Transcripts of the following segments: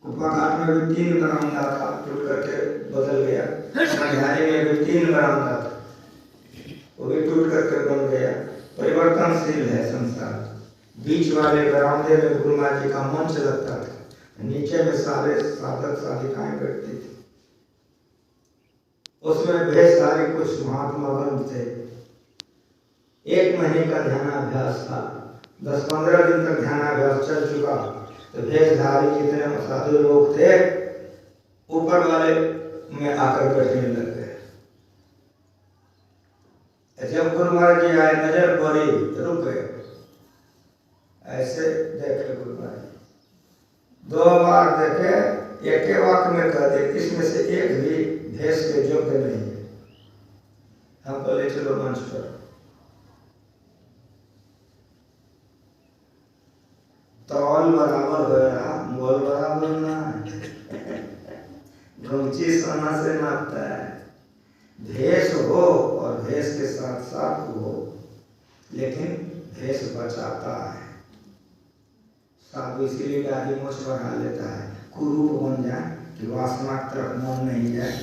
कुप्पाघाट में भी 3 बरामदा था, टूट करके बदल गया। मझारी में भी 3 बरामदा था, वो भी टूट करके बन गया। परिवर्तनशील है संसार। बीच वाले बरामदे में गुरु महाराज जी का मंच लगता था, नीचे में सारे साधक साधिकाएं बैठती थी। उसमें ढेर सारे कुछ महात्मा बंद थे। 1 महीने का ध्यानाभ्यास था, 10-15 दिन तक ध्यानाभ्यास चल चुका। तो भेषधारी जितने साधु लोग थे ऊपर वाले में आकर बैठने लग गए। जब गुरु महाराज जी आए, नजर पड़ी तो रुक गए, ऐसे देखे गुरु महाराज जी। 2 बार देखे, एक ही वाक्य में कह दे इसमें से एक भी भेष के योग्य नहीं है। हम बोले चलो मंच पर। तौल बराबर हो रहा, मोल बराबर ना। घुमची सोना से नापता है। भेष हो और भेष के साथ साथ हो, लेकिन भेष बचाता है। साधु इसीलिए दाढ़ी मूछ बढ़ा लेता है, कुरूप बन जाए कि वासना की तरफ मन नहीं जाए।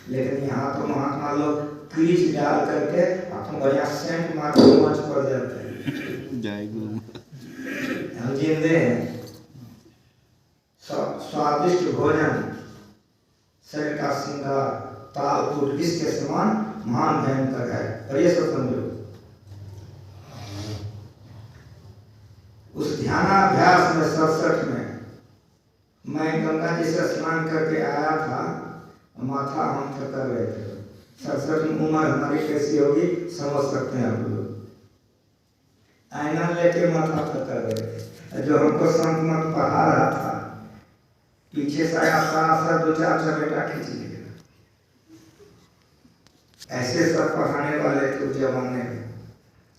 लेकिन यहाँ तो महात्मा लोग क्रीज डाल करके अपना बढ़िया सेंट मार के मंच पर जाते हैं। जय गुरु। हम जिंदे हैं। स्वादिष्ट भोजन, शरीर का श्रृंगार, ताल कूट इसके समान महान भयंकर है। और ये सब समझो, उस ध्यानाभ्यास में 67 में मैं गंगा जी से स्नान करके आया था। माथा हम थका रहे थे। 67 में उम्र हमारी कैसी होगी समझ सकते हैं आप लोग। आईना लेके माथा थका रहे थे। जो हमको संत मत पढ़ा रहा था, पीछे से आया 2-4 चमेटा खींच लिया। ऐसे सब पढ़ाने वाले थे उस जमाने में।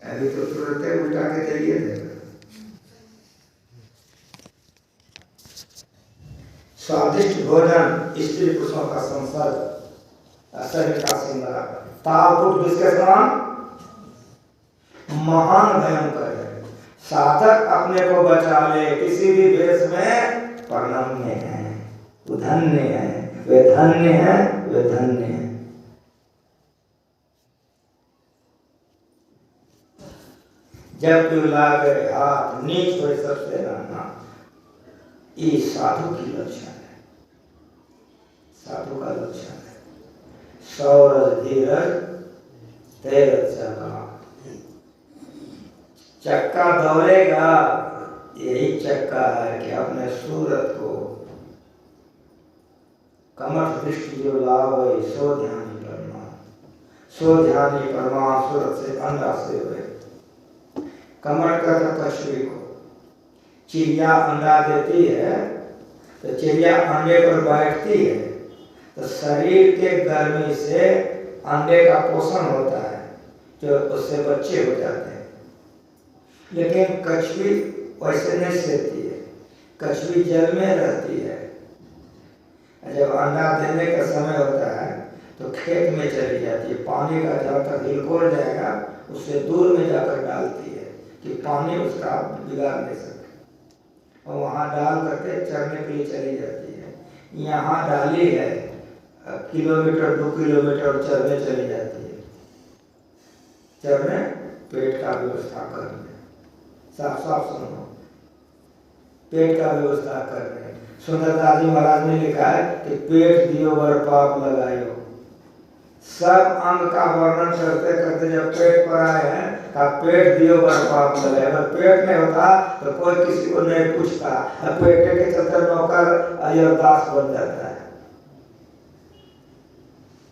अभी तो तुरंत उल्टा के चलिए देगा। स्वादिष्ट भोजन, स्त्री पुरुषों का संसर्ग, शरीर का श्रृंगार, तालपुट जिसके समान महान भयंकर है। साधक अपने को बचा ले किसी भी भेष में, परनम्य है, वो धन्य है, वे धन्य है, वे धन्य है। जब कोई लागे हाथ नीच हो सबसे रहना, ये साधु की लक्षण है, साधु का लक्षण है। सौरज धीरज तेरज चक्का, चक्का दौड़ेगा, यही चक्का है कि अपने सूरत को कमठ दृष्टि जो लावे सो ध्यानी परमा, सो ध्यानी परमा सूरत से अंडा से हुए। कमठ का कछुए को चिड़िया अंडा देती है तो चिड़िया अंडे पर बैठती है तो शरीर के गर्मी से अंडे का पोषण होता है, जो उससे बच्चे हो जाते हैं। लेकिन कछुई वैसे नहीं सेती है, कछुई जल में रहती है। जब अंडा देने का समय होता है तो खेत में चली जाती है, पानी का जब तक हिलकोल जाएगा उससे दूर में जाकर डालती है कि पानी उसका बिगाड़ नहीं सके, और वहाँ डाल करके चरने के लिए चली जाती है। यहाँ डाली है, किलोमीटर 2 किलोमीटर चरने चली जाती है। चरने पेट का व्यवस्था करने, साफ साफ सुनो, पेट का व्यवस्था करने। सुंदरदास जी महाराज ने लिखा है कि पेट दियो वर पाप लगायो। सब अंग का वर्णन करते करते जब पेट पर आए हैं का पेट दियो वर पाप लगायो। अगर पेट नहीं होता तो कोई किसी को नहीं पूछता, पेट के चलते नौकर अयोदास बन जाता है।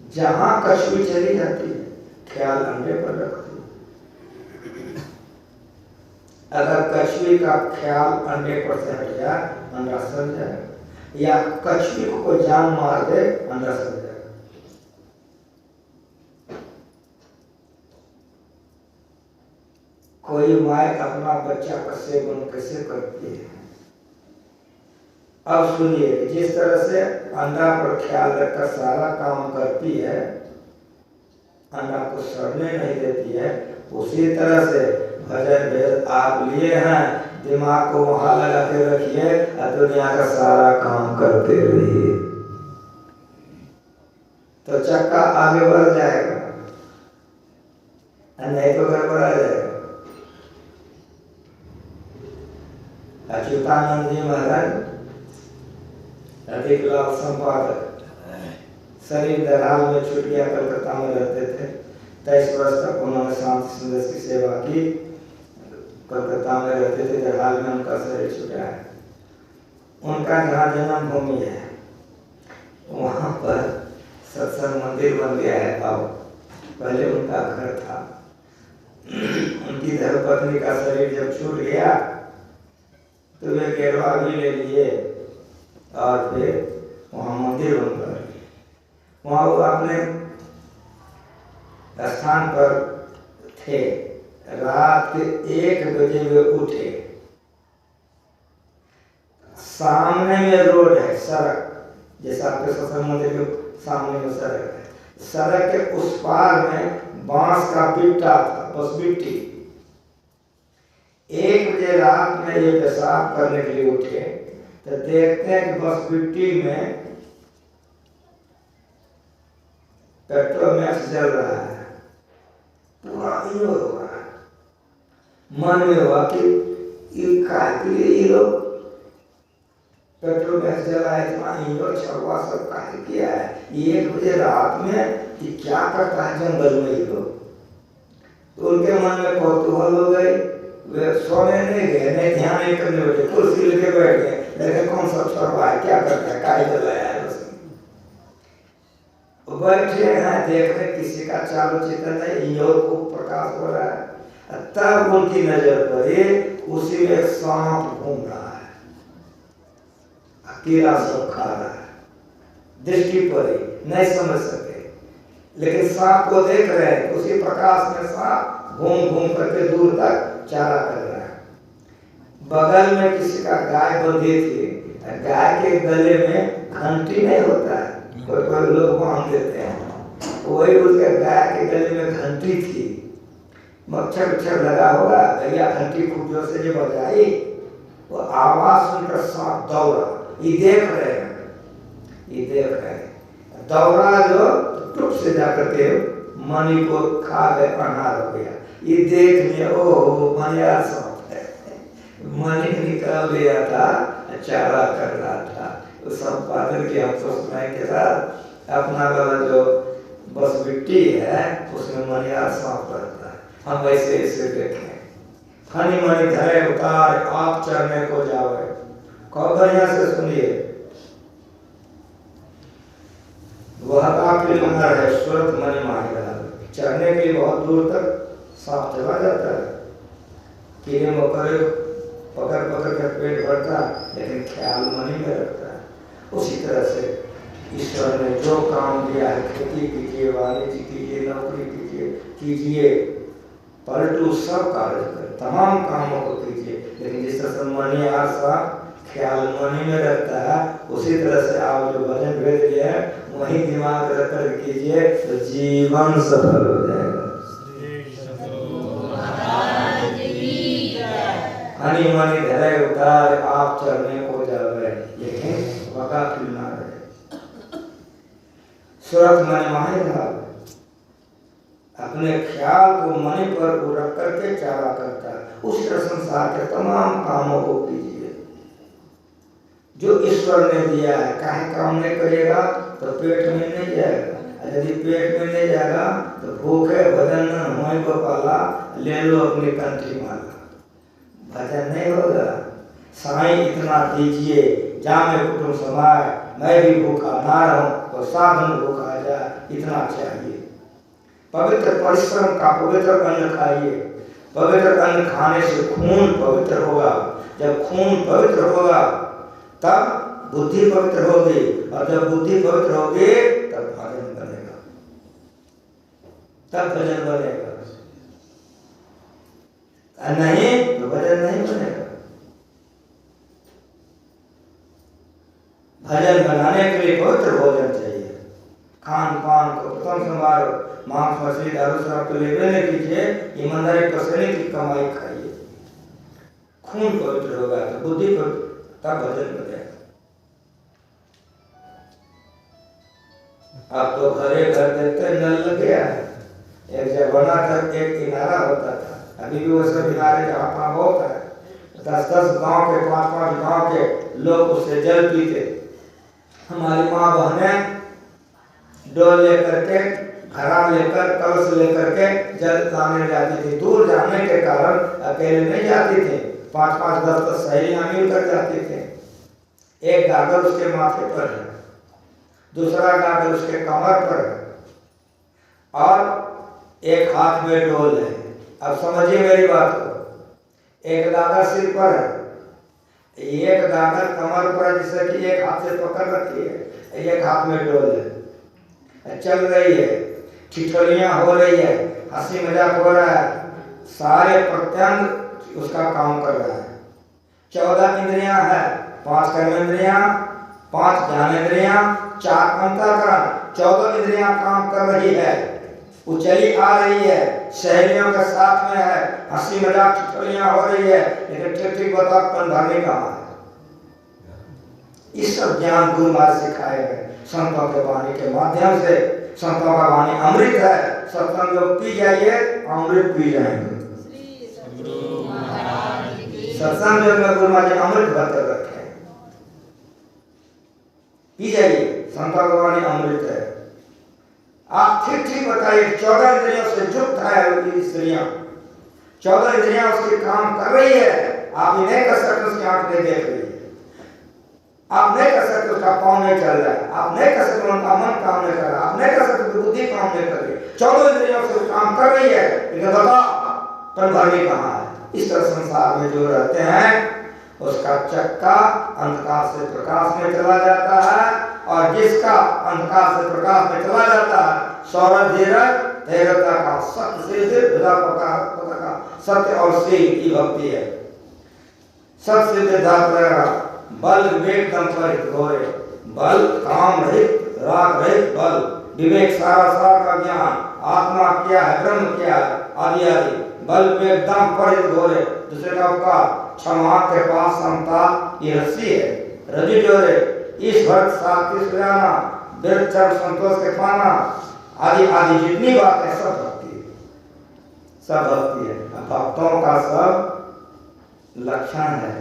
जहां कछुई चली जाती है ख्याल अंडे पर रखती है। अगर कछुई का ख्याल अंडे पर से हट जाए अंडा सड़ जाएगा, या कछुई को कोई जान मार दे अंडा सड़ जाएगा। कोई माँ अपना बच्चा का सेवन कैसे करती है? अब सुनिए, जिस तरह से अंडा पर ख्याल रखकर सारा काम करती है, अंडा को सड़ने नहीं देती है, उसी तरह से भजन भेद आप लिए हैं, दिमाग को वहां लगा के रखिए और दुनिया का सारा काम करते रहिए, तो चक्का आगे बढ़ जाएगा, नहीं तो गड़बड़ा जाएगा। अच्युतानंद जी महाराज अधिक लाभ संपादक, शरीर दराल में छूट गया, कलकत्ता में रहते थे। 23 वर्ष तक उन्होंने शांति संदेश की सेवा की, कलकत्ता में रहते थे। दराल में उनका शरीर छूटा है। उनका जहाँ जन्मभूमि है वहाँ पर सत्संग मंदिर बन गया है। अब पहले उनका घर था। उनकी धर्मपत्नी का शरीर जब छूट गया तो वे केरवा भी ले लिए और फिर वहाँ मंदिर बन गया। वहाँ वो अपने स्थान पर थे। रात के 1 बजे वे उठे। सामने में रोड है, सड़क, जैसा आपके सत्संग मंदिर के सामने में सड़क है। सड़क के उस पार में बांस का बिट्टा था, बस बिट्टी। 1 बजे रात में ये पेशाब करने के लिए उठे तो देखते हैं कि बस बिट्टी में पेट्रोल मैक्स जल रहा है, पूरा इनो हो रहा है। मन में हुआ कि ये लोग पेट्रोल मैक्स जला है, इतना इनो छवा सब काहे किया है 1 बजे रात में, कि क्या करता है जंगल में ये लोग। तो उनके मन में कौतूहल हो गई। वे सोने नहीं गए, नहीं ध्यान नहीं करने बैठे, कुर्सी लेके बैठ गए। लेकिन कौन सा छवा है, क्या करता है, काय जलाया है उसने। बैठे हैं, देख रहे किसी का चालू चित्र नहीं, इन को प्रकाश हो रहा है। तब उनकी नजर पड़ी, उसी में सांप घूम रहा है, अकेला सब खा रहा है। दृष्टि पड़ी, नहीं समझ सके, लेकिन सांप को देख रहे हैं। उसी प्रकाश में सांप घूम घूम करके दूर तक चारा कर रहा है। बगल में किसी का गाय बंधी थी। गाय के गले में घंटी नहीं होता है, कोई कोई लोग बांध देते हैं, वही उसके गाय के गले में घंटी थी। मच्छर उच्छर लगा होगा, गैया घंटी खूब जोर से जो बजाई, वो आवाज सुनकर सांप दौड़ा। ये देख रहे हैं, ये देख रहे हैं, दौड़ा जो टुप से जाकर के मणि को खा गए, अनार हो गया। ये देख लिया, ओह मनिया सांप है। मणि निकाल लिया था, चारा कर रहा था। उस संपादन की हम सोचने के साथ अपना वाला जो बस मिट्टी है उसमें मनिया सांप रहता है। हम वैसे ऐसे देखें, फनी मणि धरे उतार आप चढ़ने को जावे। कौन बढ़िया से सुनिए, वह काफी लंबा है, सूरत मणि मांगेगा। चढ़ने के लिए बहुत दूर तक सांप चला जाता है। कीड़े मकोड़े पकड़ पकड़ कर पेट भरता, लेकिन ख्याल मणि में रखता है। उसी तरह से ईश्वर ने जो काम दिया है, खेती कीजिए, वाणिज्य कीजिए, नौकरी कीजिए, पलटू सब कार्य करें, तमाम कामों को कीजिए। लेकिन जिस तरह से मणि आशा ख्याल मणि में रखता है, उसी तरह से आप जो भजन भेज दिए हैं वही दिमाग रख कर कीजिए, तो जीवन सफल हो जाएगा। हनी मनी धरे उतार आप चढ़ने को जावे, लेकिन वका फिरना रहे। सूरत मणि माहेगा, अपने ख्याल को मणि पर रख करके चारा करता है। उस तरह संसार के तमाम कामों को कीजिए जो ईश्वर ने दिया है। काहे काम नहीं करेगा तो पेट में नहीं जाएगा, यदि पेट में नहीं जाएगा तो भूखे भजन न होए गोपाला, ले लो अपनी कंठी माला, भजन नहीं होगा। साईं इतना दीजिए जामे कुटुंब समाए, मैं भी भूखा ना रहूं तो साधन भूखा जाए, इतना चाहिए। पवित्र परिश्रम का पवित्र अन्न खाइए। पवित्र अन्न खाने से खून पवित्र होगा। जब खून पवित्र होगा तब बुद्धि पवित्र होगी, और जब बुद्धि पवित्र होगी तब भजन बनेगा, तब भजन बनेगा। नहीं तो भजन नहीं बनेगा। भजन बनाने के लिए पवित्र भोजन चाहिए। खान पान को प्रथम समारोह, मांस मछली दारू शराब तो लेवे नहीं कीजिए, ईमानदारी पसने की कमाई खाइए। खून पवित्र होगा तो बुद्धि का भजन बनेगा। अब तो घरे घर देखते नल लग गया है। एक जमाना तक एक किनारा होता था, अभी भी वो सब किनारे जहाँ पाँव होता है, 10-10 गांव के 5-5 गांव के लोग उससे जल पीते। हमारी माँ बहनें डोल लेकर के, घड़ा लेकर, कलश लेकर के जल लाने जाती थी। दूर जाने के कारण अकेले नहीं जाती थी, 5-5, 10-10 सहेलियां मिलकर जाती थे। एक गागर उसके माथे पर है, दूसरा गागर उसके कमर पर है और एक हाथ में डोल है। अब समझिए मेरी बात को, एक गागर सिर पर है, एक गागर कमर पर, जिससे कि एक हाथ से पकड़ रखी है, एक हाथ में डोल है, चल रही है, ठिठोलियां हो रही है, हंसी मजाक हो रहा है, सारे प्रत्यंग उसका काम कर रहा है। 14 इंद्रियां है, 5 कर्मेंद्रियां, 5 ज्ञानेंद्रियां, 4 अंतःकरण, 14 इंद्रियां काम कर रही है। वो चली आ रही है, सहेलियों के साथ में है, हंसी मजाक ठिठोलियां हो रही है, लेकिन ठीक बताओ कौन धरने कहाँ है? इस सब ज्ञान गुरु महाराज सिखाए गए संतों के वाणी के माध्यम से। संतों का वाणी अमृत है, सत्संग लोग पी जाइए, अमृत पी जाएंगे। सत्संग में गुरु महाराज अमृत भर कर रखे, पी जाइए, संतों का वाणी अमृत है। आप ठीक बताइए, 14 इंद्रियों से युक्त है स्त्रियां, 14 इंद्रियां उसके काम कर रही है। आप ये नहीं कर सकते उसकी आंख नहीं देख रही है, आप नहीं कर सकते उसका पाँव नहीं चल रहा है, आप नहीं कर सकते उनका मन काम नहीं कर रहा, आप नहीं कर सकते बुद्धि काम नहीं कर रही, 14 इंद्रियों से काम कर रही है, लेकिन बताओ परभावी कहाँ है? इस तरह संसार में जो रहते हैं उसका चक्का अंधकार से प्रकाश में चला जाता है, और जिसका अंधकार से प्रकाश में चला जाता है, सौरभ धीरज धैर्यता का सत्य से का सत्य और सिद्ध की भक्ति है। सत्य सिद्ध धातुरा बल विवेक दम परित घोरे, बल काम रहित राग रहित बल, विवेक सारा का ज्ञान, आत्मा क्या है, ब्रह्म क्या है, आदि आदि, बल विवेक दम परित घोरे। दूसरे का उपकार, क्षमा के पास समता ये रस्सी है, रजी जोरे, इस भक्त साथी सुजाना, बिरचर संतोष के पाना, आदि आदि जितनी बातें सब भक्ति है, सब भक्ति है। भक्तों का सब लक्षण है।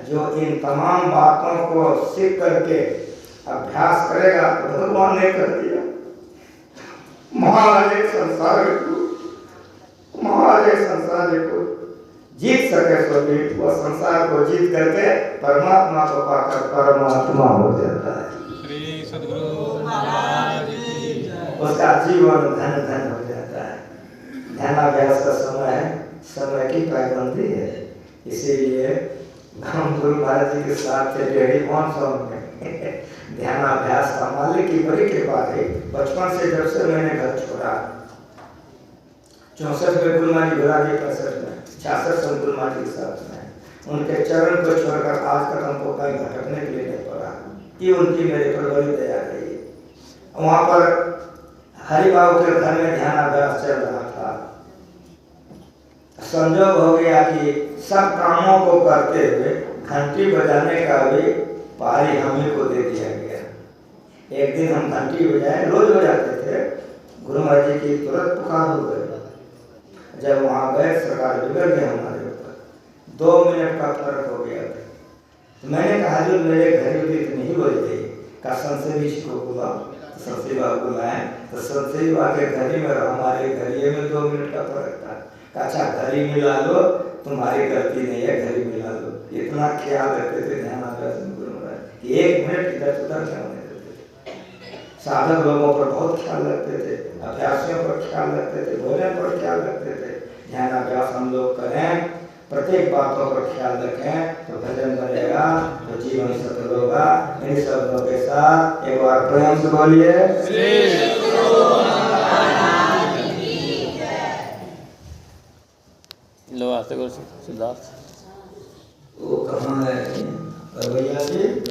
जो इन तमाम बातों को सीख करके अभ्यास करेगा तो भगवान ने कर दिया। महाराज एक संसार को जीत सके सो जीत, वह संसार को जीत करके परमात्मा को पाकर परमात्मा हो जाता है। श्री सद्गुरु महाराज की जय। उसका जीवन धन धन हो जाता है। ध्यानाभ्यास का समय की पाबंदी है, इसीलिए हम गुरु महाराज जी के साथ थे 150 में। ध्यानाभ्यास का मालिक की बड़ी कृपा थी। बचपन से जब से मैंने घर छोड़ा, 64 में गुरु महाराज जी घुरा दिए, 65 में, 66 में गुरु महाराज जी के साथ में। उनके चरण को छोड़कर आज तक हमको कहीं भटकने के लिए नहीं पड़ा। ये उनकी मेरे पर बड़ी दया रही है। वहाँ पर हरि बाबू के घर में ध्यानाभ्यास चल रहा था। संजोग हो गया कि सब कामों को करते हुए घंटी बजाने का भी पारी हमें को दे दिया गया। एक दिन हम घंटी बजाए, रोज बजाते थे, गुरु महाराज जी की तुरंत पुकार हो गई। जब वहाँ गए सरकार बिगड़ गए हमारे ऊपर, 2 मिनट का फर्क हो गया था। तो मैंने कहा जो मेरे घर में इतनी ही बज गई का संशय को बुला, संशय बाबू बुलाए तो संशय बाबू के घड़ी में, हमारे घड़िए में 2 मिनट का फर्क था। अच्छा घड़ी मिला लो, तुम्हारी गलती नहीं है, घड़ी मिला लो। इतना ख्याल रखते थे ध्यानाभ्यास में गुरु महाराज कि 1 मिनट इधर उधर नहीं होने देते थे। साधक लोगों पर बहुत ख्याल रखते थे, अभ्यासियों पर ख्याल रखते थे, भोजन पर ख्याल रखते थे। ध्यानाभ्यास हम लोग करें, प्रत्येक बातों पर ख्याल रखें तो भजन बनेगा, तो जीवन सफल होगा। इन शब्दों के साथ एक बार प्रेम से बोलिए लो आते सिद्धार्थ। वो कहाँ है भैया जी?